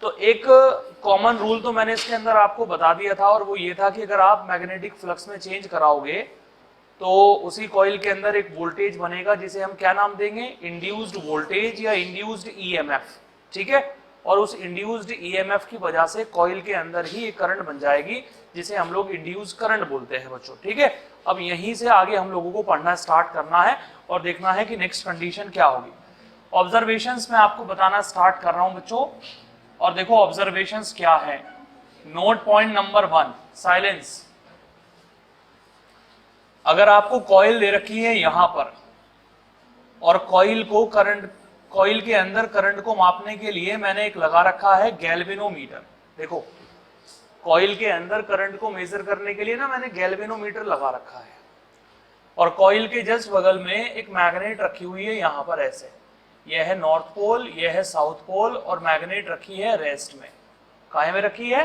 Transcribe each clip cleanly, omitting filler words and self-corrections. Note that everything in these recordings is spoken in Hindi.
तो एक कॉमन रूल तो मैंने इसके अंदर आपको बता दिया था, और वो ये था कि अगर आप मैग्नेटिक फ्लक्स में चेंज कराओगे तो उसी कॉइल के अंदर एक वोल्टेज बनेगा जिसे हम क्या नाम देंगे, इंड्यूस्ड वोल्टेज या इंड्यूस्ड ईएमएफ, ठीक है। और उस इंड्यूस्ड ईएमएफ की वजह से कॉइल के अंदर ही एक करंट बन जाएगी जिसे हम लोग इंड्यूस्ड करंट बोलते हैं बच्चों, ठीक है। अब यहीं से आगे हम लोगों को पढ़ना स्टार्ट करना है और देखना है कि नेक्स्ट कंडीशन क्या होगी। ऑब्जर्वेशंस मैं आपको बताना स्टार्ट कर रहा हूं बच्चों, और देखो ऑब्जर्वेशंस क्या है। Note point number 1, silence. अगर आपको कॉइल दे रखी है यहां पर, और कॉइल के अंदर करंट को मापने के लिए मैंने एक लगा रखा है गैल्वेनोमीटर। देखो कॉइल के अंदर करंट को मेजर करने के लिए ना मैंने गैल्वेनोमीटर लगा रखा है, और कॉइल के जस्ट बगल में एक मैग्नेट रखी हुई है यहां पर ऐसे, यह है नॉर्थ पोल, यह है साउथ पोल, और मैग्नेट रखी है रेस्ट में। काहे में रखी है?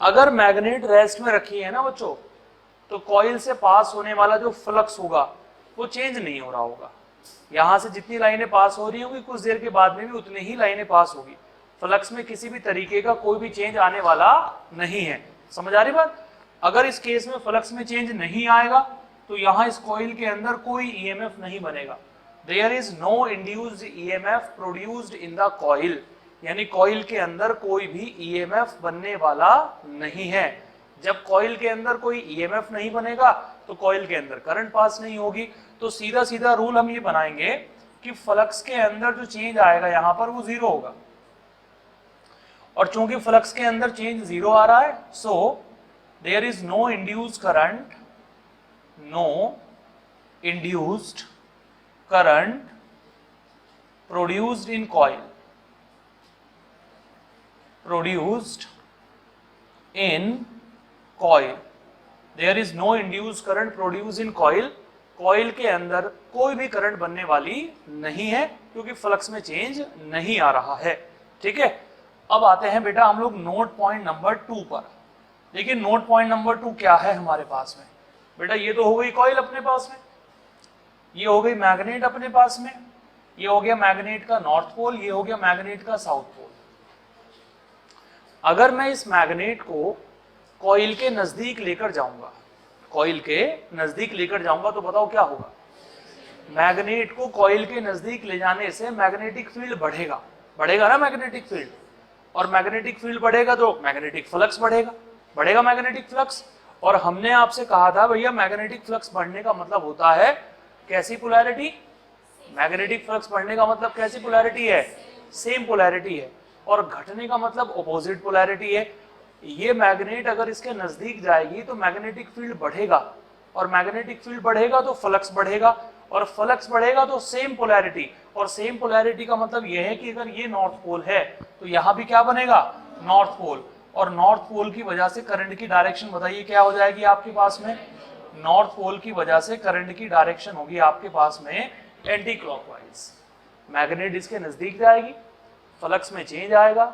अगर मैग्नेट रेस्ट में रखी है ना बच्चों, तो कॉइल से पास होने वाला जो फ्लक्स होगा वो चेंज नहीं हो रहा होगा। यहां से जितनी लाइनें पास हो रही होंगी कुछ देर के बाद में भी उतनी ही लाइनें पास होगी। फ्लक्स में किसी भी तरीके का कोई भी चेंज आने वाला नहीं है। समझ आ रही बात? अगर इस केस में फ्लक्स में चेंज नहीं आएगा तो यहां इस कॉइल के अंदर कोई ईएमएफ नहीं बनेगा। There is no induced EMF produced in the coil, यानी कॉइल के अंदर कोई भी ईएमएफ बनने वाला नहीं है। जब कॉइल के अंदर कोई ईएमएफ नहीं बनेगा तो कॉइल के अंदर करंट पास नहीं होगी। तो सीधा सीधा रूल हम ये बनाएंगे कि फ्लक्स के अंदर जो चेंज आएगा यहां पर वो जीरो होगा, और चूंकि फ्लक्स के अंदर चेंज जीरो आ रहा है, so there is no induced current, no induced current produced in coil, produced in coil, there is no induced current produced in coil। Coil के अंदर कोई भी करंट बनने वाली नहीं है क्योंकि फ्लक्स में चेंज नहीं आ रहा है, ठीक है। अब आते हैं बेटा हम लोग नोट पॉइंट नंबर 2 पर। देखिए नोट पॉइंट नंबर 2 क्या है हमारे पास में। बेटा ये तो हो गई कॉइल अपने पास में, ये हो गई मैग्नेट अपने पास में, ये हो गया मैग्नेट का नॉर्थ पोल, ये हो गया मैग्नेट का साउथ पोल। अगर मैं इस मैग्नेट को कॉइल के नजदीक लेकर जाऊंगा, कॉइल के नजदीक लेकर जाऊंगा तो बताओ क्या होगा। मैग्नेट को कॉइल के नजदीक ले जाने से मैग्नेटिक फील्ड बढ़ेगा, बढ़ेगा ना मैग्नेटिक फील्ड, और मैग्नेटिक फील्ड बढ़ेगा तो मैग्नेटिक फ्लक्स बढ़ेगा, बढ़ेगा मैग्नेटिक फ्लक्स। और हमने आपसे कहा था भैया मैग्नेटिक फ्लक्स बढ़ने का मतलब होता है कैसी पोलैरिटी, मैग्नेटिक फ्लक्स बढ़ने का मतलब कैसी पोलैरिटी है, सेम पोलैरिटी है, और घटने का मतलब ऑपोजिट पोलैरिटी है। ये मैग्नेट अगर इसके नजदीक जाएगी तो मैग्नेटिक फील्ड बढ़ेगा, और मैग्नेटिक फील्ड बढ़ेगा तो फ्लक्स बढ़ेगा, और फ्लक्स बढ़ेगा तो सेम पोलैरिटी, और सेम पोलैरिटी का मतलब यह है कि अगर ये नॉर्थ पोल है तो यहां भी क्या बनेगा, नॉर्थ पोल, और नॉर्थ पोल की वजह से करंट की डायरेक्शन बताइए क्या हो जाएगी आपके पास में, नॉर्थ पोल की वजह से करंट की डायरेक्शन होगी आपके पास में एंटी क्लॉकवाइज। मैग्नेट इसके नजदीक जाएगी, फ्लक्स में चेंज आएगा,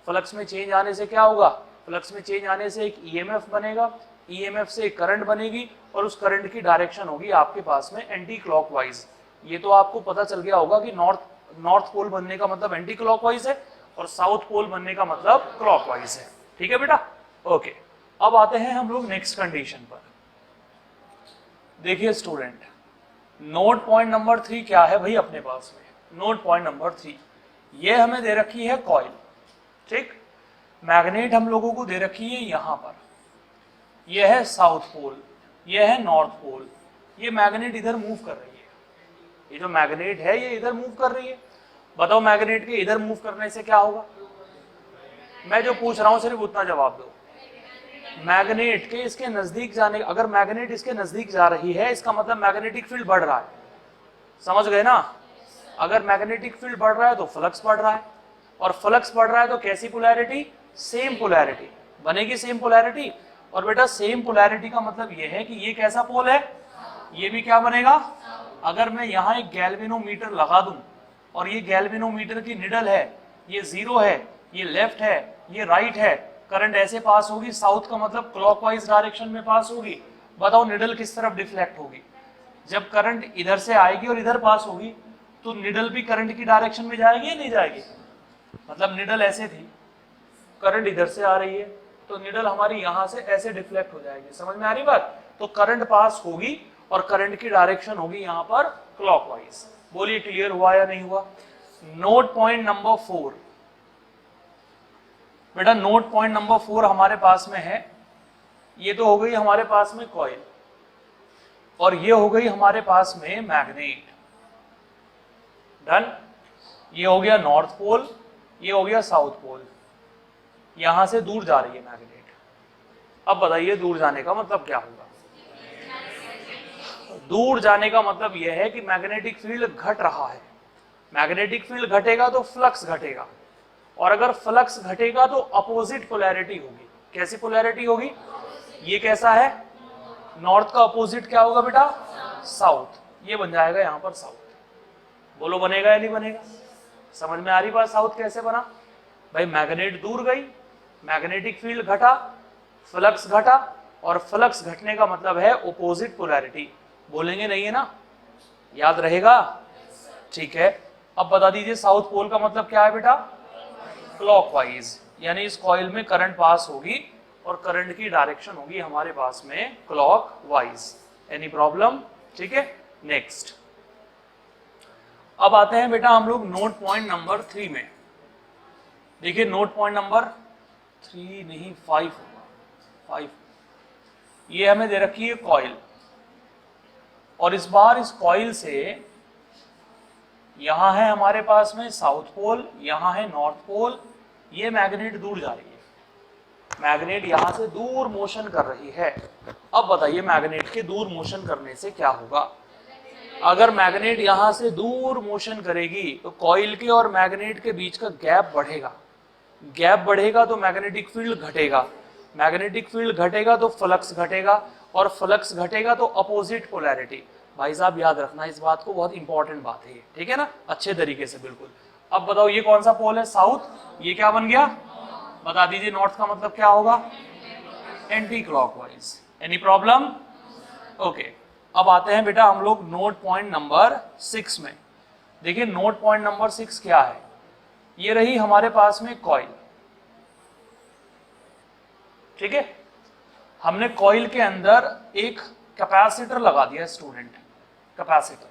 फ्लक्स में चेंज आने से क्या होगा, फ्लक्स में चेंज आने से एक ईएमएफ बनेगा, ईएमएफ से एक करंट बनेगी, और उस करंट की डायरेक्शन होगी आपके पास में एंटी क्लॉकवाइज। ये तो आपको पता चल गया होगा कि नॉर्थ पोल बनने का मतलब एंटी क्लॉकवाइज है, और साउथ पोल बनने का मतलब क्लॉकवाइज है, ठीक है बेटा। ओके, अब आते हैं हम लोग नेक्स्ट कंडीशन पर। देखिए स्टूडेंट, नोट पॉइंट नंबर 3 क्या है भाई अपने पास में। नोट पॉइंट नंबर 3, ये हमें दे रखी है कॉइल, ठीक। मैग्नेट हम लोगों को दे रखी है यहां पर, यह है साउथ पोल, यह है नॉर्थ पोल। ये मैग्नेट इधर मूव कर रही है, ये जो मैग्नेट है ये इधर मूव कर रही है। बताओ मैग्नेट के इधर मूव करने से क्या होगा, मैं जो पूछ रहा हूं सिर्फ उतना जवाब दो। मैग्नेट के इसके नजदीक जाने, अगर मैग्नेट इसके नजदीक जा रही है इसका मतलब मैग्नेटिक फील्ड बढ़ रहा है, समझ गए ना। अगर मैग्नेटिक फील्ड बढ़ रहा है तो फ्लक्स बढ़ रहा है, और फ्लक्स बढ़ रहा है तो कैसी पोलैरिटी, सेम पोलैरिटी बनेगी, सेम पोलैरिटी। और बेटा सेम पोलैरिटी का मतलब यह है कि ये कैसा पोल है, ये भी क्या बनेगा। अगर मैं यहाँ एक गैल्वेनोमीटर लगा दूं, और ये गैल्वेनोमीटर की निडल है, ये जीरो है, ये लेफ्ट है, ये राइट है, करंट ऐसे पास होगी, साउथ का मतलब क्लॉकवाइज डायरेक्शन में पास होगी। बताओ निडल किस तरफ डिफ्लेक्ट होगी, जब करंट इधर से आएगी और इधर पास होगी तो निडल भी करंट की डायरेक्शन में जाएगी या नहीं जाएगी। मतलब निडल ऐसे थी, करंट इधर से आ रही है तो निडल हमारी यहां से ऐसे डिफ्लेक्ट हो जाएगी। समझ में आ रही बात? तो करंट पास होगी और करंट की डायरेक्शन होगी यहां पर क्लॉकवाइज। बोलिए क्लियर हुआ या नहीं हुआ? नोट पॉइंट नंबर 4 बेटा, नोट पॉइंट नंबर 4 हमारे पास में है। ये तो हो गई हमारे पास में कॉइल और ये हो गई हमारे पास में मैग्नेट। डन। ये हो गया नॉर्थ पोल, ये हो गया साउथ पोल। यहां से दूर जा रही है मैग्नेट। अब बताइए दूर जाने का मतलब क्या होगा? दूर जाने का मतलब यह है कि मैग्नेटिक फील्ड घट रहा है। मैग्नेटिक फील्ड घटेगा तो फ्लक्स घटेगा, और अगर फ्लक्स घटेगा तो अपोजिट पोलैरिटी होगी। कैसी पोलैरिटी होगी? ये कैसा है? नॉर्थ का अपोजिट क्या होगा बेटा? साउथ। ये बन जाएगा यहां पर साउथ। बोलो बनेगा या नहीं बनेगा? समझ में आ रही बात? साउथ कैसे बना भाई? मैग्नेट दूर गई, मैग्नेटिक फील्ड घटा, फ्लक्स घटा, और फ्लक्स घटने का मतलब है अपोजिट पोलैरिटी। बोलेंगे नहीं है ना? याद रहेगा? ठीक है। अब बता दीजिए साउथ पोल का मतलब क्या है बेटा? क्लॉकवाइज। यानी इस कॉइल में करंट पास होगी और करंट की डायरेक्शन होगी हमारे पास में क्लॉकवाइज। Any problem? ठीक है। नेक्स्ट अब आते हैं बेटा हम लोग नोट पॉइंट नंबर 3 में। देखिए नोट पॉइंट नंबर 3 नहीं 5 होगा। 5 ये हमें दे रखी है कॉइल, और इस बार इस कॉइल से यहां है हमारे पास में साउथ पोल, यहां है नॉर्थ पोल। ये मैग्नेट दूर जा रही है, मैग्नेट यहां से दूर मोशन कर रही है। अब बताइए मैग्नेट के दूर मोशन करने से क्या होगा? अगर मैग्नेट यहां से दूर मोशन करेगी तो कॉइल के और मैग्नेट के बीच का गैप बढ़ेगा। गैप बढ़ेगा तो मैग्नेटिक फील्ड घटेगा, मैग्नेटिक फील्ड घटेगा तो फ्लक्स घटेगा, और फ्लक्स घटेगा तो अपोजिट पोलैरिटी। भाई साहब याद रखना इस बात को, बहुत इंपॉर्टेंट बात है ये। ठीक है ना? अच्छे तरीके से बिल्कुल। अब बताओ ये कौन सा पोल है? साउथ। ये क्या बन गया? बता दीजिए नॉर्थ का मतलब क्या होगा? Anti clockwise. Any problem? Okay. अब आते हैं बेटा हम लोग नोट पॉइंट नंबर 6 में। देखिए नोट पॉइंट नंबर 6 क्या है? ये रही हमारे पास में कॉइल। ठीक है। हमने कॉइल के अंदर एक कैपेसिटर लगा दिया स्टूडेंट, कैपेसिटर।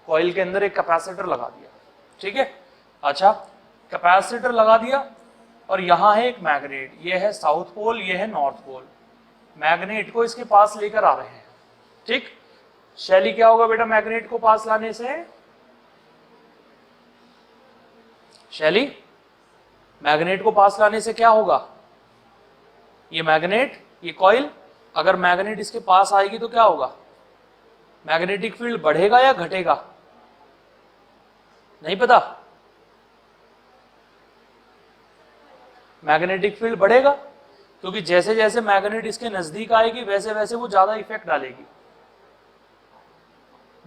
कॉइल के अंदर एक कैपेसिटर लगा दिया। ठीक है। अच्छा, कैपेसिटर लगा दिया और यहां है एक मैग्नेट। ये है साउथ पोल, ये है नॉर्थ पोल। मैग्नेट को इसके पास लेकर आ रहे हैं। ठीक। शैली क्या होगा बेटा मैग्नेट को पास लाने से? शैली मैग्नेट को पास लाने से क्या होगा? ये मैग्नेट, ये कॉइल, अगर मैग्नेट इसके पास आएगी तो क्या होगा? मैग्नेटिक फील्ड बढ़ेगा या घटेगा? नहीं पता? मैग्नेटिक फील्ड बढ़ेगा, क्योंकि जैसे जैसे मैग्नेट इसके नजदीक आएगी वैसे वैसे वो ज्यादा इफेक्ट डालेगी।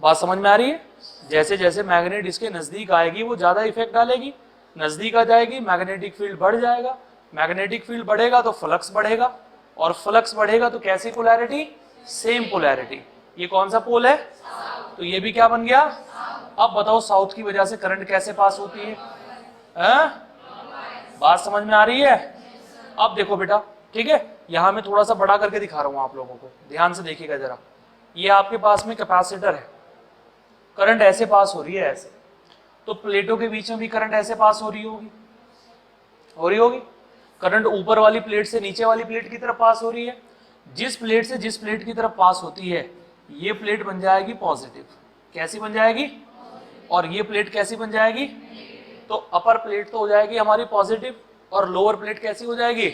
बात समझ में आ रही है? जैसे जैसे मैग्नेट इसके नजदीक आएगी वो ज्यादा इफेक्ट डालेगी। नजदीक आ जाएगी मैग्नेटिक फील्ड बढ़ जाएगा, मैग्नेटिक फील्ड बढ़ेगा तो फ्लक्स बढ़ेगा, और फ्लक्स बढ़ेगा तो कैसी पोलैरिटी? Same polarity. ये कौन सा पोल है? तो ये भी क्या बन गया? अब बताओ साउथ की वजह से करंट कैसे पास होती है? बात समझ में आ रही है? अब देखो बेटा, ठीक है, यहां मैं थोड़ा सा बड़ा करके दिखा रहा हूं आप लोगों को, ध्यान से देखिएगा जरा। ये आपके पास में कैपेसिटर है, करंट ऐसे पास हो रही है ऐसे, तो प्लेटों के बीच में भी करंट ऐसे पास हो रही होगी। करंट ऊपर वाली प्लेट से नीचे वाली प्लेट की तरफ पास हो रही है। जिस प्लेट से जिस प्लेट की तरफ पास होती है ये प्लेट बन जाएगी पॉजिटिव। कैसी बन जाएगी? और ये प्लेट कैसी बन जाएगी? तो अपर प्लेट तो हो जाएगी हमारी पॉजिटिव, और लोअर प्लेट कैसी हो जाएगी?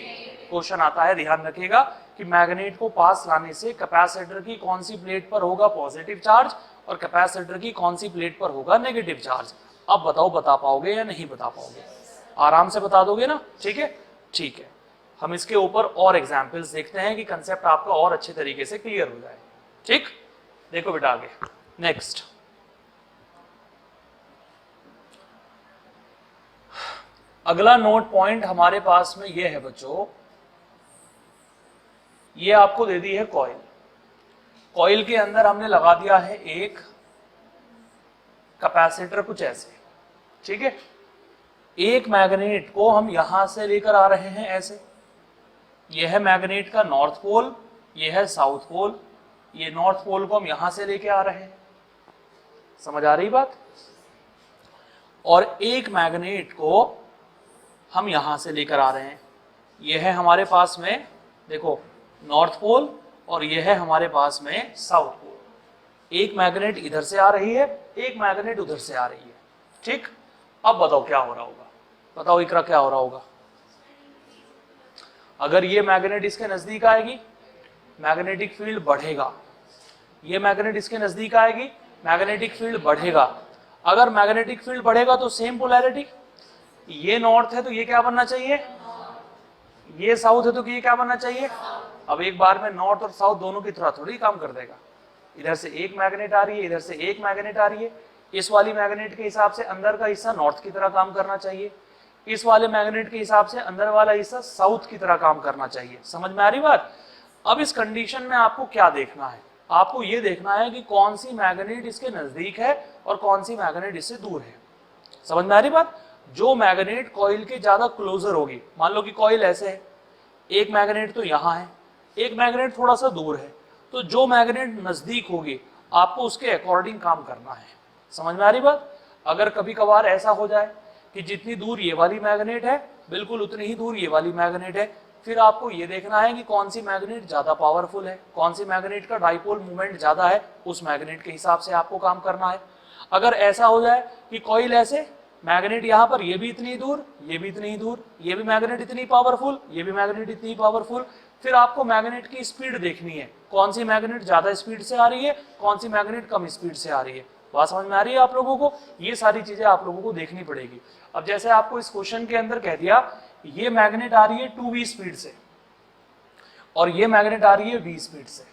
क्वेश्चन आता है, ध्यान रखिएगा, कि मैग्नेट को पास लाने से कैपेसिटर की कौन सी प्लेट पर होगा पॉजिटिव चार्ज और कैपेसिटर की कौन सी प्लेट पर होगा नेगेटिव चार्ज। अब बताओ बता पाओगे या नहीं बता पाओगे? आराम से बता दोगे ना? ठीक है, ठीक है। हम इसके ऊपर और एग्जाम्पल्स देखते हैं कि कंसेप्ट आपका और अच्छे तरीके से क्लियर हो जाए। ठीक, देखो बेटा आगे नेक्स्ट। अगला नोट पॉइंट हमारे पास में ये है बच्चों, ये आपको दे दी है कॉइल। कॉइल के अंदर हमने लगा दिया है एक कैपेसिटर कुछ ऐसे। ठीक है, एक मैग्नेट को हम यहां से लेकर आ रहे हैं ऐसे, यह है मैग्नेट का नॉर्थ पोल, यह है साउथ पोल, ये नॉर्थ पोल को हम यहां से लेके आ रहे हैं, समझ आ रही बात। और एक मैग्नेट को हम यहां से लेकर आ रहे हैं, यह है हमारे पास में देखो नॉर्थ पोल और यह है हमारे पास में साउथ पोल। एक मैग्नेट इधर से आ रही है, एक मैग्नेट उधर से आ रही है, ठीक। अब बताओ क्या हो रहा होगा, बताओ इकरा क्या हो रहा होगा। अगर ये मैग्नेट इसके नजदीक आएगी मैग्नेटिक फील्ड बढ़ेगा, ये मैग्नेट इसके नजदीक आएगी मैग्नेटिक फील्ड बढ़ेगा। अगर मैग्नेटिक फील्ड बढ़ेगा तो सेम पोलैरिटी, ये नॉर्थ है तो ये क्या बनना चाहिए, ये साउथ है तो ये क्या बनना चाहिए। अब एक बार में नॉर्थ और साउथ दोनों की तरह थोड़ी काम कर देगा, इधर से एक मैग्नेट आ रही है, इधर से एक मैग्नेट आ रही है, इस वाली मैग्नेट के हिसाब से अंदर का हिस्सा नॉर्थ की तरह काम करना चाहिए, इस वाले मैग्नेट के हिसाब से अंदर वाला हिस्सा साउथ की तरह काम करना चाहिए। समझ में आ रही बात। अब इस कंडीशन में आपको क्या देखना है, आपको ये देखना है कि कौन सी मैग्नेट इसके नजदीक है और कौन सी मैग्नेट इससे दूर है। समझ में आ रही बात। जो मैग्नेट कॉइल के ज्यादा क्लोजर होगी, मान लो कि कॉइल ऐसे है, एक मैग्नेट तो यहाँ है, एक मैग्नेट थोड़ा सा दूर है, तो जो मैग्नेट नजदीक होगी आपको उसके अकॉर्डिंग काम करना है। समझ में आ रही बात। अगर कभी कभार ऐसा हो जाए कि जितनी दूर ये वाली मैग्नेट है बिल्कुल उतनी ही दूर ये वाली मैग्नेट है, फिर आपको ये देखना है कि कौन सी मैग्नेट ज्यादा पावरफुल है, कौन सी मैग्नेट का डाइपोल मूवमेंट ज्यादा है, उस मैग्नेट के हिसाब से आपको काम करना है। अगर ऐसा हो जाए कि कॉइल ऐसे, मैग्नेट यहाँ पर ये भी इतनी दूर, ये भी इतनी दूर, ये भी मैग्नेट इतनी पावरफुल, ये भी मैग्नेट इतनी पावरफुल, फिर आपको मैग्नेट की स्पीड देखनी है, कौन सी मैग्नेट ज्यादा स्पीड से आ रही है, कौन सी मैग्नेट कम स्पीड से आ रही है। बात समझ में आ रही है आप लोगों को। ये सारी चीजें आप लोगों को देखनी पड़ेगी। अब जैसे आपको इस क्वेश्चन के अंदर कह दिया ये मैग्नेट आ रही है 2v स्पीड से और ये मैग्नेट आ रही है v स्पीड से,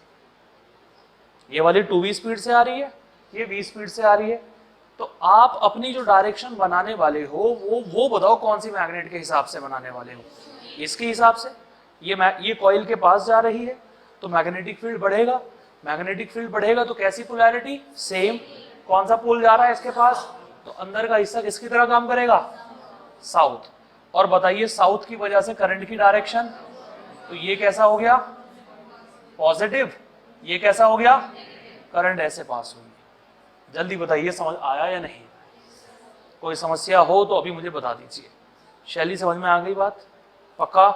ये वाली 2v स्पीड से आ रही है, ये v स्पीड से आ रही है, तो आप अपनी जो डायरेक्शन बनाने वाले हो वो बताओ कौन सी मैग्नेट के हिसाब से बनाने वाले हो। इसके हिसाब से ये कॉइल के पास जा रही है तो मैग्नेटिक फील्ड बढ़ेगा, मैग्नेटिक फील्ड बढ़ेगा तो कैसी पोलैरिटी, सेम। कौन सा पोल जा रहा है इसके पास, तो अंदर का हिस्सा किसकी तरह काम करेगा, साउथ। और बताइए साउथ की वजह से करंट की डायरेक्शन, तो ये कैसा हो गया, पॉजिटिव, ये कैसा हो गया, करंट ऐसे पास होगी। जल्दी बताइए समझ आया या नहीं। कोई समस्या हो तो अभी मुझे बता दीजिए। शैली समझ में आ गई बात, पक्का,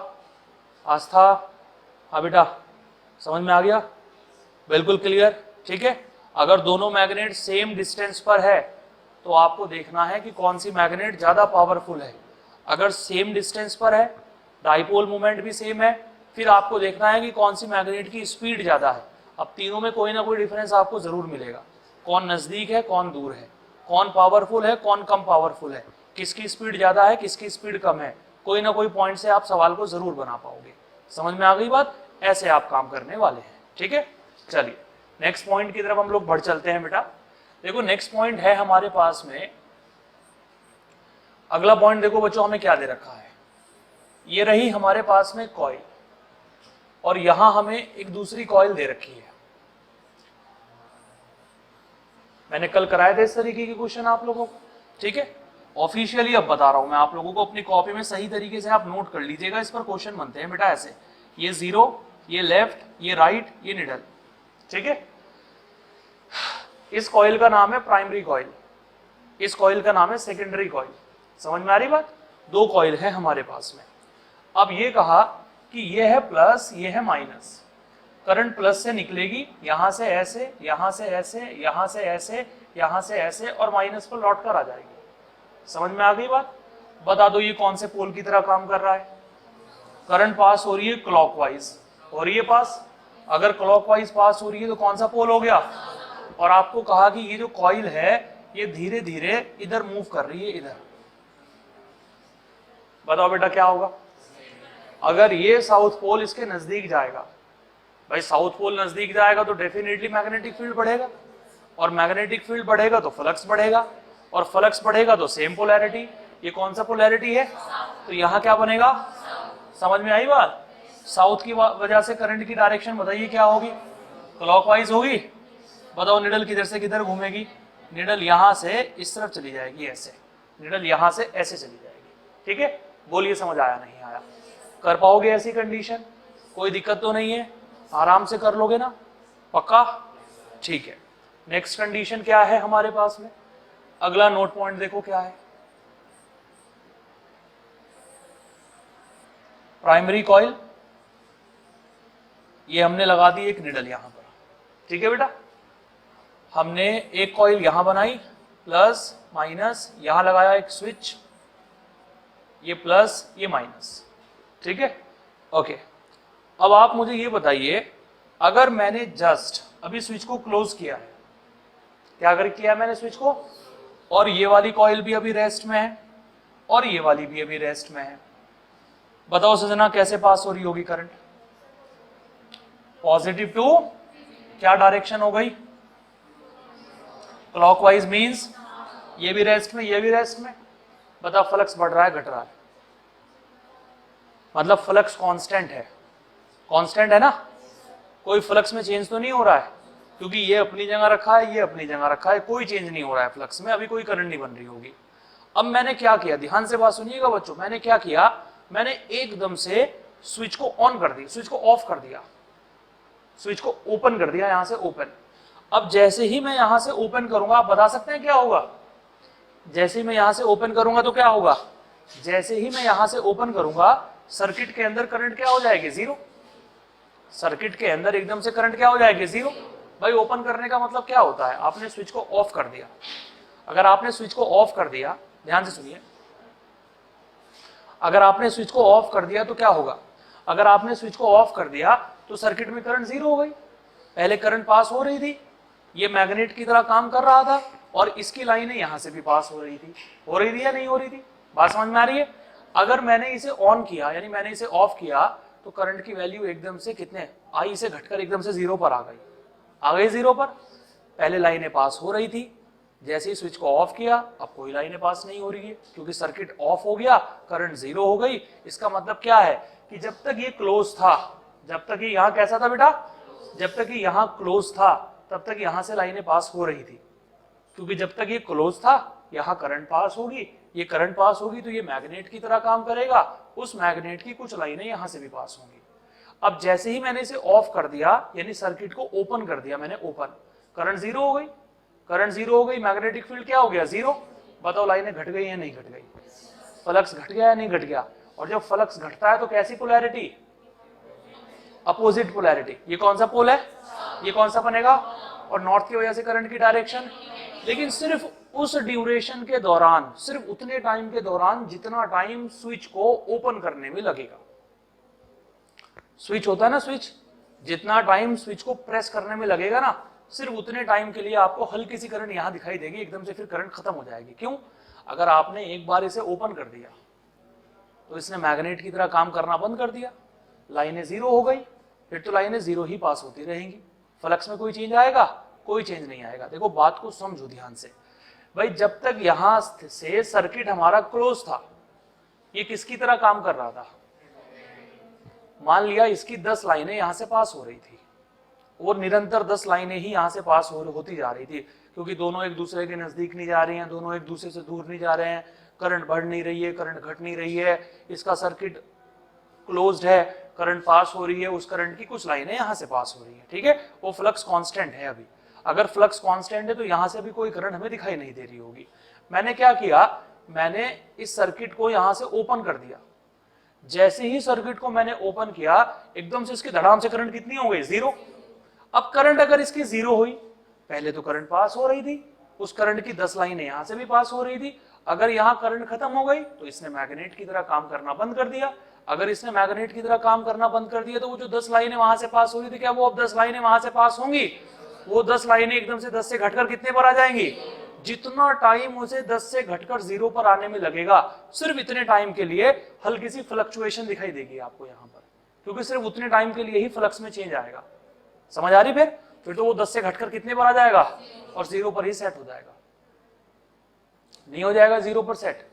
आस्था, हाँ बेटा समझ में आ गया, बिल्कुल क्लियर, ठीक है। अगर दोनों मैग्नेट सेम डिस्टेंस पर है तो आपको देखना है कि कौन सी मैग्नेट ज्यादा पावरफुल है। अगर सेम डिस्टेंस पर है, डाइपोल मोमेंट भी सेम है, फिर आपको देखना है कि कौन सी मैग्नेट की स्पीड ज्यादा है। अब तीनों में कोई ना कोई डिफरेंस आपको जरूर मिलेगा, कौन नजदीक है कौन दूर है, कौन पावरफुल है कौन कम पावरफुल है, किसकी स्पीड ज्यादा है किसकी स्पीड कम है, कोई ना कोई पॉइंट से आप सवाल को जरूर बना पाओगे। समझ में आ गई बात, ऐसे आप काम करने वाले हैं, ठीक है। चलिए नेक्स्ट पॉइंट की तरफ हम लोग बढ़ चलते हैं बेटा। देखो नेक्स्ट पॉइंट है हमारे पास में, अगला पॉइंट देखो बच्चों हमें क्या दे रखा है, ये रही हमारे पास में कॉइल और यहां हमें एक दूसरी कॉइल दे रखी है। मैंने कल कराए थे इस तरीके के क्वेश्चन आप लोगों को, ठीक है। ऑफिशियली अब बता रहा हूं मैं आप लोगों को, अपनी कॉपी में सही तरीके से आप नोट कर लीजिएगा। इस पर क्वेश्चन बनते हैं बेटा ऐसे, ये जीरो, ये लेफ्ट, ये राइट, ये निडल, ठीक है। इस कॉइल का नाम है प्राइमरी कॉइल, इस कॉइल का नाम है सेकेंडरी कॉइल। समझ में आ रही बात। दो कॉइल है हमारे पास में। अब ये कहा कि ये है प्लस ये है माइनस, करंट प्लस से निकलेगी, यहां से ऐसे, यहां से ऐसे, यहां से ऐसे, यहां से ऐसे और माइनस पर लौट कर आ जाएगी। समझ में आ गई बात। बता दो ये कौन से पोल की तरह काम कर रहा है, करंट पास हो रही है क्लॉकवाइज, हो रही है पास। अगर क्लॉकवाइज पास हो रही है तो कौन सा पोल हो गया। और आपको कहा कि ये जो कॉइल है ये धीरे धीरे इधर मूव कर रही है, इधर। बताओ बेटा क्या होगा। अगर ये साउथ पोल इसके नजदीक जाएगा, भाई साउथ पोल नजदीक जाएगा तो डेफिनेटली मैग्नेटिक फील्ड बढ़ेगा, और मैग्नेटिक फील्ड बढ़ेगा तो फ्लक्स बढ़ेगा, और फ्लक्स बढ़ेगा तो सेम पोलैरिटी। ये कौन सा पोलैरिटी है, तो यहां क्या बनेगा। समझ में आई बात। साउथ की वजह से करंट की डायरेक्शन बताइए क्या होगी, क्लॉकवाइज होगी। बताओ निडल किधर से किधर घूमेगी, निडल यहां से इस तरफ चली जाएगी, ऐसे निडल यहां से ऐसे चली जाएगी। ठीक है, बोलिए समझ आया नहीं आया? कर पाओगे ऐसी कंडीशन? कोई दिक्कत तो नहीं है, आराम से कर लोगे ना, पक्का? ठीक है, नेक्स्ट कंडीशन क्या है हमारे पास में? अगला नोट पॉइंट देखो क्या है। प्राइमरी कॉइल, ये हमने लगा दी एक निडल यहां पर, ठीक है बेटा? हमने एक कॉइल यहां बनाई, प्लस माइनस, यहां लगाया एक स्विच, ये प्लस ये माइनस, ठीक है? ओके, अब आप मुझे ये बताइए, अगर मैंने जस्ट अभी स्विच को क्लोज किया है, क्या कर किया है मैंने स्विच को, और ये वाली कॉइल भी अभी रेस्ट में है और ये वाली भी अभी रेस्ट में है, बताओ सजना कैसे पास हो रही होगी करंट? पॉजिटिव टू क्या डायरेक्शन हो गई? क्लॉकवाइज मींस ये भी रेस्ट में ये भी रेस्ट में। बताओ फ्लक्स बढ़ रहा है घट रहा है? मतलब फ्लक्स कांस्टेंट है, कांस्टेंट है ना, कोई फ्लक्स में चेंज तो नहीं हो रहा है, क्योंकि ये अपनी जगह रखा है ये अपनी जगह रखा है, कोई चेंज नहीं हो रहा है फ्लक्स में, अभी कोई करंट नहीं बन रही होगी। अब मैंने क्या किया, ध्यान से बात सुनिएगा बच्चों, मैंने क्या किया, मैंने एकदम से स्विच को ऑन कर दिया, स्विच को ऑफ कर दिया, स्विच को ओपन कर दिया, यहां से ओपन। अब जैसे ही मैं यहां से ओपन करूंगा, आप बता सकते हैं क्या होगा? जैसे ही मैं यहां से ओपन करूंगा तो क्या होगा? जैसे ही मैं यहां से ओपन करूंगा, सर्किट के अंदर करंट क्या हो जाएगी? जीरो। सर्किट के अंदर एकदम से करंट क्या हो जाएगी? जीरो। भाई ओपन करने का मतलब क्या होता है? आपने स्विच को ऑफ कर दिया। अगर आपने स्विच को ऑफ कर दिया, ध्यान से सुनिए, अगर आपने स्विच को ऑफ कर दिया तो क्या होगा? अगर आपने स्विच को ऑफ कर दिया तो सर्किट में करंट जीरो हो गई। पहले करंट पास हो रही थी, ये मैग्नेट की तरह काम कर रहा था, और इसकी लाइनें यहां से भी पास हो रही थी या नहीं हो रही थी? बात समझ में आ रही है? अगर मैंने इसे ऑन किया, यानी मैंने इसे ऑफ किया, तो करंट की वैल्यू एकदम से कितने आई से घटकर एकदम से जीरो पर आ गई जीरो पर। पहले लाइनें पास हो रही थी, जैसे ही स्विच को ऑफ किया अब कोई लाइनें पास नहीं हो रही है, क्योंकि सर्किट ऑफ हो गया, करंट जीरो हो गई। इसका मतलब क्या है कि जब तक ये क्लोज था, जब तक ये यहां कैसा था बेटा, जब तक ये यहां क्लोज था तब तक यहां से लाइनें पास हो रही थी, क्योंकि जब तक ये क्लोज था यहां करंट पास होगी, ये करंट पास होगी तो ये मैग्नेट की तरह काम करेगा, उस मैग्नेट की कुछ लाइनें यहां से भी पास होंगी। अब जैसे ही मैंने इसे ऑफ कर दिया, यानी सर्किट को ओपन कर दिया मैंने, ओपन, करंट जीरो हो गई, करंट जीरो हो गई, मैग्नेटिक फील्ड क्या हो गया? जीरो। बताओ लाइनें घट गई या नहीं घट गई? फ्लक्स घट गया या नहीं घट गया? और जब फ्लक्स घटता है तो कैसी पोलैरिटी? Opposite polarity. ये कौन सा पोल है? ये कौन सा बनेगा? और नॉर्थ की वजह से करंट की डायरेक्शन, लेकिन सिर्फ उस ड्यूरेशन के दौरान, सिर्फ उतने टाइम के दौरान जितना टाइम स्विच को ओपन करने में लगेगा। स्विच होता है ना, स्विच, जितना टाइम स्विच को प्रेस करने में लगेगा ना, सिर्फ उतने टाइम के लिए आपको हल्की सी करंट यहां दिखाई देगी, एकदम से फिर करंट खत्म हो जाएगी। क्यों? अगर आपने एक बार इसे ओपन कर दिया तो इसने मैग्नेट की तरह काम करना बंद कर दिया, लाइनें जीरो हो गई, फिर तो लाइनें जीरो ही पास होती रहेंगी। फ्लक्स में कोई चेंज आएगा? कोई चेंज नहीं आएगा। देखो बात को समझो ध्यान से भाई, जब तक यहां से सर्किट हमारा क्लोज था, ये किसकी तरह काम कर रहा था? मान लिया इसकी 10 लाइनें यहां से पास हो रही थी, और निरंतर 10 लाइनें ही यहां से पास होती जा रही थी, क्योंकि दोनों एक दूसरे के नजदीक नहीं जा रही हैं, दोनों एक दूसरे से दूर नहीं जा रहे हैं, करंट बढ़ नहीं रही है, करंट घट नहीं रही है, इसका सर्किट क्लोज्ड है, करंट पास हो रही है, उस करंट की कुछ लाइनें यहां से पास हो रही है, ठीक है? वो फ्लक्स कांस्टेंट है। अभी अगर फ्लक्स कांस्टेंट है तो यहां से भी कोई करंट हमें दिखाई नहीं दे रही होगी। मैंने क्या किया, मैंने इस सर्किट को यहां से ओपन कर दिया। जैसे ही सर्किट को मैंने ओपन किया, एकदम से इसकी धड़ाम से करंट कितनी हो गई? जीरो। अब करंट अगर इसकी जीरो हुई, पहले तो करंट पास हो रही थी, उस करंट की 10 लाइनें यहां से भी पास हो रही थी, अगर यहां करंट खत्म हो गई तो इसने मैग्नेट की तरह काम करना बंद कर दिया। अगर इसने मैग्नेट की तरह काम करना बंद कर दिया तो वो जो 10 लाइनें वहां से पास हो रही थी, क्या वो अब 10 लाइनें वहां से पास होंगी? वो 10 लाइनें एकदम से 10 से घटकर कितने पर आ जाएंगी? जितना टाइम उसे 10 से घटकर जीरो पर आने में लगेगा, सिर्फ इतने टाइम के लिए हल्की सी फ्लक्चुएशन दिखाई देगी आपको यहां पर, क्योंकि सिर्फ उतने टाइम के लिए ही फ्लक्स में चेंज आएगा। समझ आ रही? फिर तो वो 10 से घटकर कितने पर आ जाएगा? और जीरो पर ही सेट हो जाएगा। नहीं हो जाएगा जीरो पर सेट?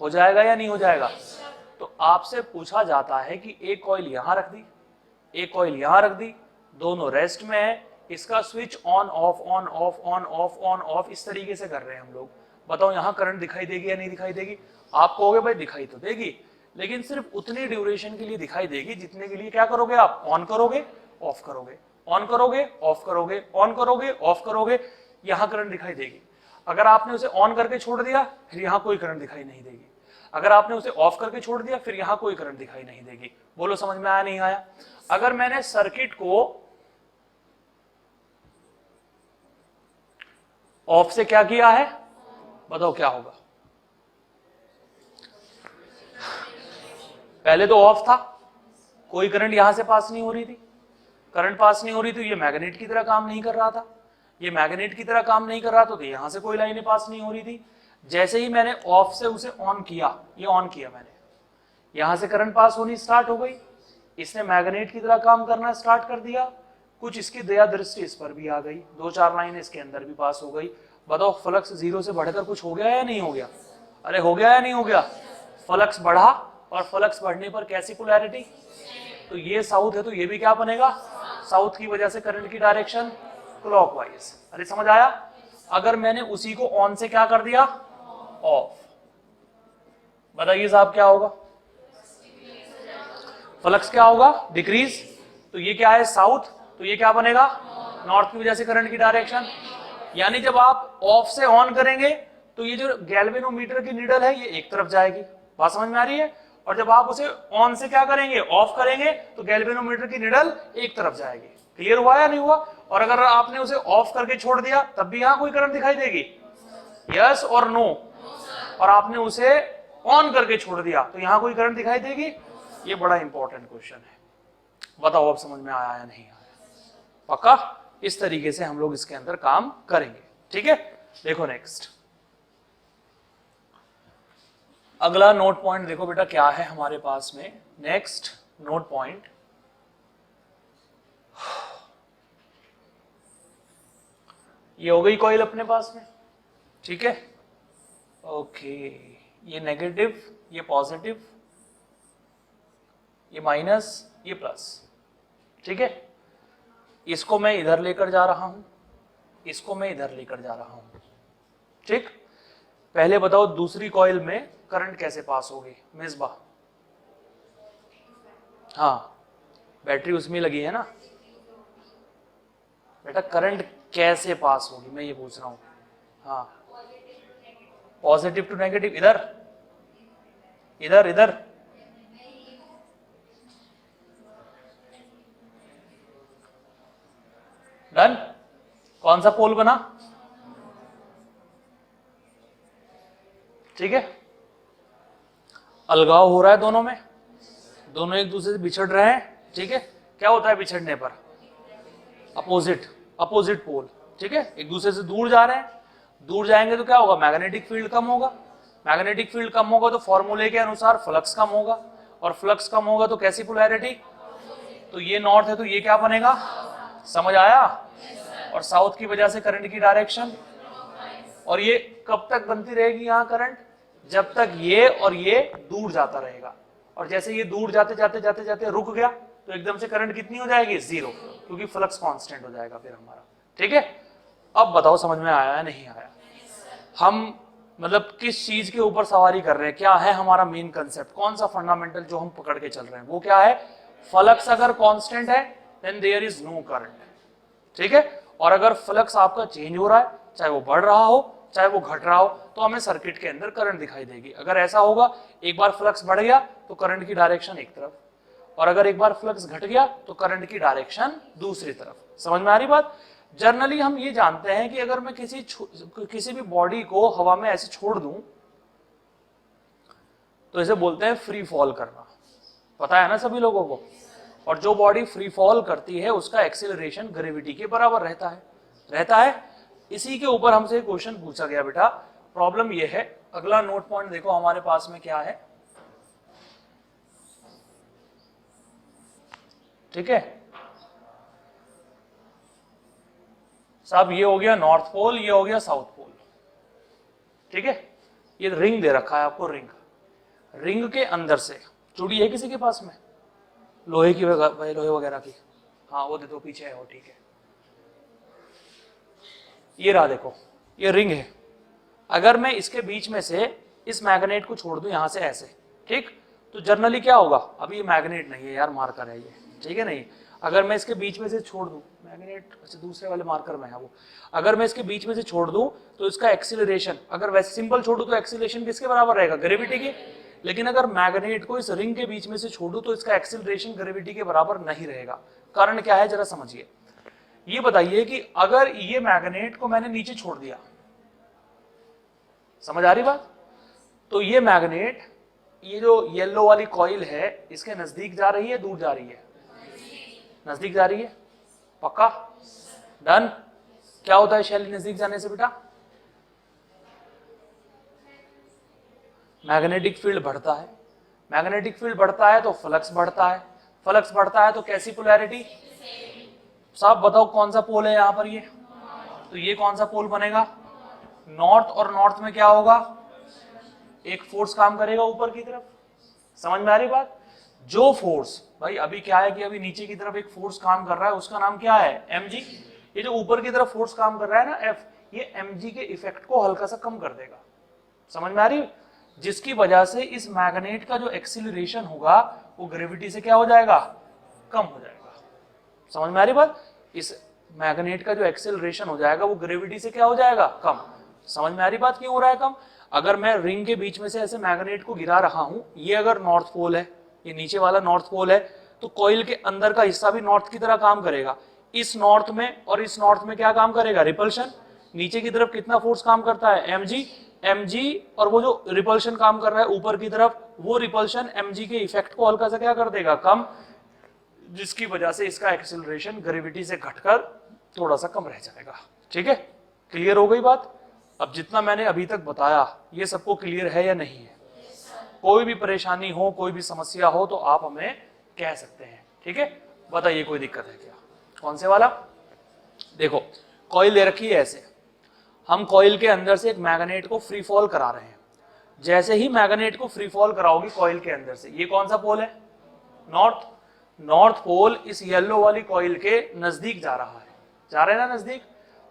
हो जाएगा या नहीं हो जाएगा? तो आपसे पूछा जाता है कि एक कॉइल यहां रख दी, एक कॉइल यहां रख दी, दोनों रेस्ट में है, इसका switch on off on off on off on off इस तरीके से कर रहे हैं हम लोग। बताओ यहाँ करंट दिखाई देगी या नहीं दिखाई देगी? आप कहोगे भाई दिखाई तो देगी, लेकिन सिर्फ उतनी ड्यूरेशन के लिए दिखाई देगी जितने के लिए क्या करोगे आप? ऑन करोगे, ऑफ करोगे, ऑन करोगे, ऑफ करोगे, ऑन करोगे, ऑफ करोगे, यहाँ करंट दिखाई देगी। अगर आपने उसे ऑन करके छोड़ दिया फिर यहाँ कोई करंट दिखाई नहीं देगी। अगर आपने उसे ऑफ करके छोड़ दिया फिर यहाँ कोई करंट दिखाई नहीं देगी। बोलो समझ में आया नहीं आया? अगर मैंने सर्किट को ऑफ से क्या किया है, बताओ क्या होगा? पहले तो ऑफ था, कोई करंट यहां से पास नहीं हो रही थी, करंट पास नहीं हो रही, तो ये मैग्नेट की तरह काम नहीं कर रहा था। ये मैग्नेट की तरह काम नहीं कर रहा तो यहां से कोई लाइनें पास नहीं हो रही थी। जैसे ही मैंने ऑफ से उसे ऑन किया, ये ऑन किया मैंने, यहां से करंट पास होनी स्टार्ट हो गई, इसने मैग्नेट की तरह काम करना स्टार्ट कर दिया। कुछ इसकी दया दृष्टि इस पर भी आ गई, 2-4 लाइनें इसके अंदर भी पास हो गई। बताओ फ्लक्स 0 से बढ़कर कुछ हो गया या नहीं हो गया? अरे हो गया या नहीं हो गया? फ्लक्स बढ़ा, और फ्लक्स बढ़ने पर कैसी पोलैरिटी? तो ये साउथ है तो ये भी क्या बनेगा? साउथ की वजह से करंट की डायरेक्शन क्लॉकवाइज। अरे समझ आया? अगर मैंने उसी को ऑन से क्या कर दिया? ऑफ, बताइए साहब क्या होगा? फ्लक्स क्या होगा? डिक्रीज। तो ये क्या है? साउथ, तो ये क्या बनेगा? नॉर्थ की वजह से करंट की डायरेक्शन। यानी जब आप ऑफ से ऑन करेंगे तो ये जो गैल्वेनोमीटर की नीडल है ये एक तरफ जाएगी, बात समझ में आ रही है? और जब आप उसे ऑन से क्या करेंगे? ऑफ करेंगे, तो गैल्वेनोमीटर की नीडल एक तरफ जाएगी। क्लियर हुआ या नहीं हुआ? और अगर आपने उसे ऑफ करके छोड़ दिया तब भी यहां कोई करंट दिखाई देगी? यस और नो? और आपने उसे ऑन करके छोड़ दिया तो यहां कोई करंट दिखाई देगी? ये बड़ा इंपॉर्टेंट क्वेश्चन है, बताओ अब समझ में आया या नहीं आया? पक्का? इस तरीके से हम लोग इसके अंदर काम करेंगे, ठीक है? देखो नेक्स्ट, अगला नोट पॉइंट देखो बेटा क्या है हमारे पास में। नेक्स्ट नोट पॉइंट, ये हो गई कॉइल अपने पास में, ठीक है? ओके, ये नेगेटिव, ये पॉजिटिव, ये माइनस, ये प्लस, ठीक है? इसको मैं इधर लेकर जा रहा हूं, इसको मैं इधर लेकर जा रहा हूं, ठीक? पहले बताओ दूसरी कॉइल में करंट कैसे पास होगी मिसबा? हाँ, बैटरी उसमें लगी है ना बेटा, करंट कैसे पास होगी मैं ये पूछ रहा हूं। हाँ, पॉजिटिव टू नेगेटिव, इधर इधर इधर, डन? कौन सा पोल बना? ठीक है, अलगाव हो रहा है दोनों में, दोनों एक दूसरे से बिछड़ रहे हैं, ठीक है? क्या होता है बिछड़ने पर? अपोजिट पोल, ठीक है? एक दूसरे से दूर जा रहे हैं, दूर जाएंगे तो क्या होगा? मैग्नेटिक फील्ड कम होगा, मैग्नेटिक फील्ड कम होगा तो फॉर्मूले के अनुसार फ्लक्स कम होगा, और फ्लक्स कम होगा तो कैसी पोलैरिटी? तो ये नॉर्थ है तो ये क्या बनेगा? समझ आया? और साउथ की वजह से करंट की डायरेक्शन, और ये कब तक बनती रहेगी यहाँ करंट? जब तक ये और ये दूर जाता रहेगा, और जैसे ये दूर जाते जाते जाते जाते रुक गया तो एकदम से करंट कितनी हो जाएगी? 0, क्योंकि फ्लक्स कांस्टेंट हो जाएगा फिर हमारा, ठीक है? अब बताओ समझ में आया या नहीं आया? हम मतलब किस चीज के ऊपर सवारी कर रहे हैं? क्या है हमारा मेन कंसेप्ट? कौन सा फंडामेंटल जो हम पकड़ के चल रहे हैं वो क्या है? फ्लक्स अगर कांस्टेंट है then there is no current, ठीक है? और अगर फ्लक्स आपका चेंज हो रहा है, चाहे वो बढ़ रहा हो चाहे वो घट रहा हो, तो हमें सर्किट के अंदर करंट दिखाई देगी। अगर ऐसा होगा, एक बार फ्लक्स बढ़ गया तो करंट की डायरेक्शन एक तरफ, और अगर एक बार फ्लक्स घट गया तो करंट की डायरेक्शन दूसरी तरफ। समझ में आ रही बात? जनरली हम ये जानते हैं कि अगर मैं किसी भी बॉडी को हवा में ऐसे छोड़ दूं तो इसे बोलते हैं फ्री फॉल करना, पता है ना सभी लोगों को? और जो बॉडी फ्री फॉल करती है उसका एक्सेलरेशन ग्रेविटी के बराबर रहता है। इसी के ऊपर हमसे एक क्वेश्चन पूछा गया बेटा। प्रॉब्लम ये है, अगला नोट पॉइंट देखो हमारे पास में क्या है, ठीक है साहब? ये हो गया नॉर्थ पोल, ये हो गया साउथ पोल, ठीक है? ये रिंग दे रखा है आपको, रिंग के अंदर से चूड़ी है किसी के पास में? लोहे वगैरह की? हाँ वो देखो पीछे है वो, ठीक है? ये रहा देखो, ये रिंग है, अगर मैं इसके बीच में से इस मैग्नेट को छोड़ दूं यहां से ऐसे, ठीक, तो जनरली क्या होगा, अभी ये मैग्नेट नहीं है यार, मार्कर है ये, ठीक है नहीं, अगर मैं इसके बीच में से छोड़ दूं मैग्नेट, अच्छा दूसरे वाले मार्कर में है वो, अगर मैं इसके बीच में से छोड़ दूं तो इसका एक्सीलरेशन, अगर वैसे सिंपल छोड़ू तो एक्सीलरेशन किसके बराबर रहेगा, ग्रेविटी के, लेकिन अगर मैग्नेट को इस रिंग के बीच में से छोड़ू तो इसका एक्सीलरेशन ग्रेविटी के बराबर नहीं रहेगा। कारण क्या है जरा समझिए, ये बताइए कि अगर ये मैग्नेट को मैंने नीचे छोड़ दिया, समझ आ रही बात, तो ये मैग्नेट, ये जो येलो वाली कॉइल है इसके नजदीक जा रही है, दूर जा रही है, नजदीक जा रही है, पक्का, डन। क्या होता है शैली नजदीक जाने से बेटा, मैग्नेटिक फील्ड बढ़ता है, मैग्नेटिक फील्ड बढ़ता है तो फ्लक्स बढ़ता है, फ्लक्स बढ़ता है तो कैसी पोलैरिटी, साहब बताओ कौन सा पोल है यहां पर, ये तो ये कौन सा पोल बनेगा, नॉर्थ, और नॉर्थ में क्या होगा, एक फोर्स काम करेगा ऊपर की तरफ, समझ में आ रही बात, जो फोर्स, भाई अभी क्या है कि अभी नीचे की तरफ एक फोर्स काम कर रहा है, उसका नाम क्या है, mg, ये जो ऊपर की तरफ फोर्स काम कर रहा है ना F, ये mg के इफेक्ट को हल्का सा कम कर देगा, समझ में आ रही, जिसकी वजह से इस मैग्नेट का जो एक्सीलरेशन होगा वो ग्रेविटी से क्या हो जाएगा, कम हो जाएगा, समझ में आ रही बात, इस मैग्नेट का जो एक्सीलरेशन हो जाएगा वो ग्रेविटी से क्या हो जाएगा, कम, समझ में आ रही बात क्यों हो रहा है कम, अगर मैं रिंग के बीच में से ऐसे मैग्नेट को गिरा रहा हूं, ये अगर नॉर्थ पोल है, ये नीचे वाला नॉर्थ पोल है, तो कॉइल के अंदर का हिस्सा भी नॉर्थ की तरह काम करेगा, इस नॉर्थ में और इस नॉर्थ में क्या काम करेगा, रिपल्शन, नीचे की तरफ कितना फोर्स काम करता है, mg, और वो जो रिपल्शन काम कर रहा है ऊपर की तरफ, वो रिपल्शन mg के इफेक्ट को हल्का सा क्या कर देगा, कम, जिसकी वजह से इसका एक्सीलरेशन ग्रेविटी से घटकर थोड़ा सा कम रह जाएगा, ठीक है, क्लियर हो गई बात। अब जितना मैंने अभी तक बताया ये सबको क्लियर है या नहीं है, कोई भी परेशानी हो, कोई भी समस्या हो तो आप हमें कह सकते हैं, ठीक है, बताइए कोई दिक्कत है क्या, कौन से वाला, देखो कॉइल ले रखी है ऐसे, हम कॉइल के अंदर से एक मैग्नेट को फ्री फॉल करा रहे हैं, जैसे ही मैग्नेट को फ्री फॉल कराओगी कॉइल के अंदर से, ये कौन सा पोल है, नॉर्थ, नॉर्थ पोल इस येलो वाली कॉइल के नजदीक जा रहा है, जा रहे हैं ना नजदीक,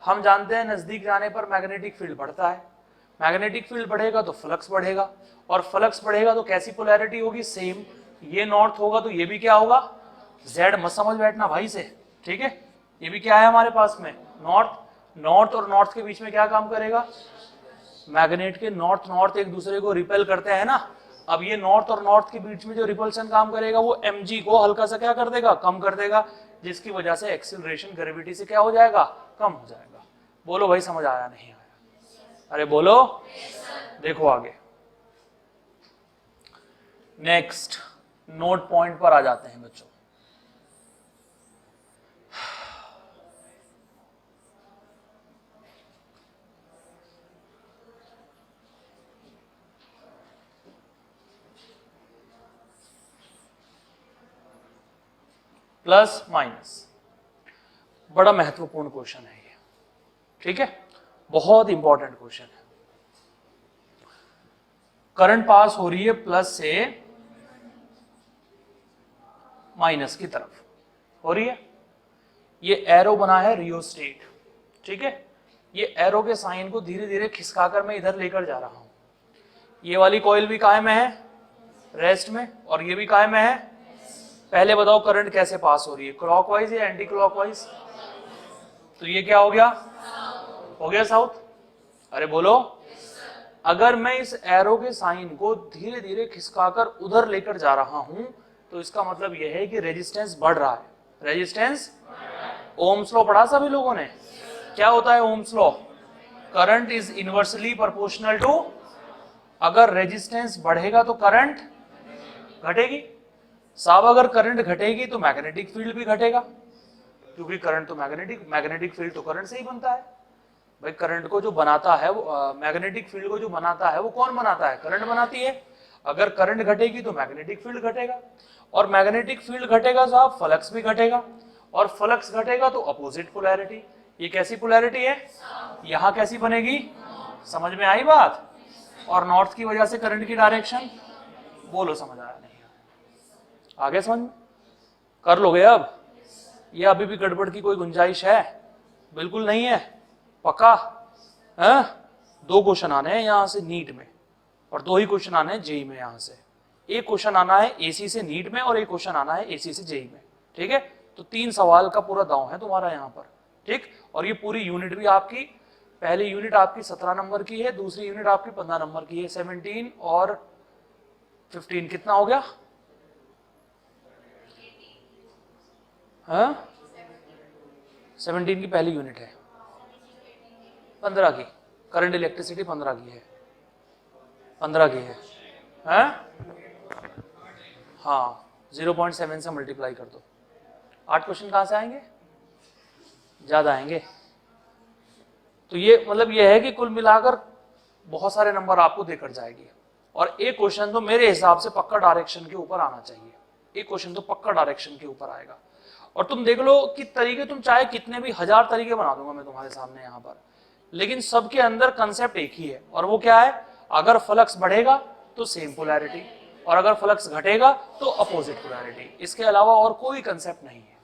हम जानते हैं नजदीक जाने पर मैग्नेटिक फील्ड बढ़ता है, मैग्नेटिक फील्ड बढ़ेगा तो फ्लक्स बढ़ेगा, और फ्लक्स बढ़ेगा तो कैसी पोलैरिटी होगी, सेम, ये नॉर्थ होगा तो ये भी क्या होगा, जेड, मत समझ बैठना भाई से, ठीक है, ये भी क्या है हमारे पास में, नॉर्थ, नॉर्थ और नॉर्थ के बीच में क्या काम करेगा, मैग्नेट के नॉर्थ नॉर्थ एक दूसरे को रिपेल करते हैं ना, अब ये नॉर्थ और नॉर्थ के बीच में जो रिपल्शन काम करेगा वो mg को हल्का सा क्या कर देगा, कम कर देगा, जिसकी वजह से एक्सीलरेशन ग्रेविटी से क्या हो जाएगा, कम हो जाएगा। बोलो भाई समझ आया नहीं आया, अरे बोलो, देखो आगे, नेक्स्ट नोट पॉइंट पर आ जाते हैं बच्चों, प्लस माइनस, बड़ा महत्वपूर्ण क्वेश्चन है ये, ठीक है, बहुत इंपॉर्टेंट क्वेश्चन है, करंट पास हो रही है प्लस से माइनस की तरफ हो रही है, ये एरो बना है रियोस्टेट, ठीक है, ये एरो के साइन को धीरे धीरे खिसकाकर मैं इधर लेकर जा रहा हूं, ये वाली कॉइल भी काहे में है, रेस्ट में, और ये भी काहे में है, पहले बताओ करंट कैसे पास हो रही है, क्लॉकवाइज या एंटी क्लॉकवाइज, तो ये क्या हो गया साउथ, अरे बोलो, अगर मैं इस एरो के साइन को धीरे धीरे खिसकाकर उधर लेकर जा रहा हूं तो इसका मतलब यह है कि रेजिस्टेंस बढ़ रहा है, रेजिस्टेंस, ओम्स लॉ पढ़ा सभी लोगों ने, क्या होता है Ohm's law, current is inversely proportional to, अगर रेजिस्टेंस बढ़ेगा तो करंट घटेगी, साहब अगर करंट घटेगी तो मैग्नेटिक फील्ड भी घटेगा, क्योंकि करंट तो मैग्नेटिक फील्ड तो करंट से ही बनता है, भाई करंट को जो बनाता है वो मैग्नेटिक फील्ड को जो बनाता है वो कौन बनाता है, करंट बनाती है, अगर करंट घटेगी तो मैग्नेटिक फील्ड घटेगा, और मैग्नेटिक फील्ड घटेगा साहब फ्लक्स भी घटेगा, और फ्लक्स घटेगा तो अपोजिट पोलैरिटी, ये कैसी पोलैरिटी है, यहां कैसी बनेगी, समझ में आई बात, और नॉर्थ की वजह से करंट की डायरेक्शन, बोलो समझ आया नहीं आगे समझ में, कर लोगे अब, ये अभी भी गड़बड़ की कोई गुंजाइश है, बिल्कुल नहीं है, पक्का है, 2 क्वेश्चन आने हैं यहां से नीट में और 2 ही क्वेश्चन आने हैं जेई में। यहां से एक क्वेश्चन आना है एसी से नीट में और एक क्वेश्चन आना है एसी से जेई में, ठीक है। तो 3 सवाल का पूरा दांव है तुम्हारा यहां पर, ठीक। और ये पूरी यूनिट भी आपकी, पहली यूनिट आपकी 17 नंबर की है, दूसरी यूनिट आपकी 15 नंबर की है। 17 और 15 कितना हो गया? हाँ 17 की पहली यूनिट है, 15 की करंट इलेक्ट्रिसिटी 15 की है, 15 की है। हाँ 0.7 से मल्टीप्लाई कर दो। 8 क्वेश्चन कहां से आएंगे? ज्यादा आएंगे। तो ये मतलब ये है कि कुल मिलाकर बहुत सारे नंबर आपको देकर जाएगी। और एक क्वेश्चन तो मेरे हिसाब से पक्का डायरेक्शन के ऊपर आना चाहिए, एक क्वेश्चन तो पक्का डायरेक्शन के ऊपर आएगा। और तुम देख लो कि तरीके तुम चाहे कितने भी 1000 तरीके बना दूंगा मैं तुम्हारे सामने यहाँ पर, लेकिन सबके अंदर कंसेप्ट एक ही है। और वो क्या है? अगर फ्लक्स बढ़ेगा तो सेम पोलैरिटी और अगर फ्लक्स घटेगा तो अपोजिट पोलैरिटी। इसके अलावा और कोई कंसेप्ट नहीं है।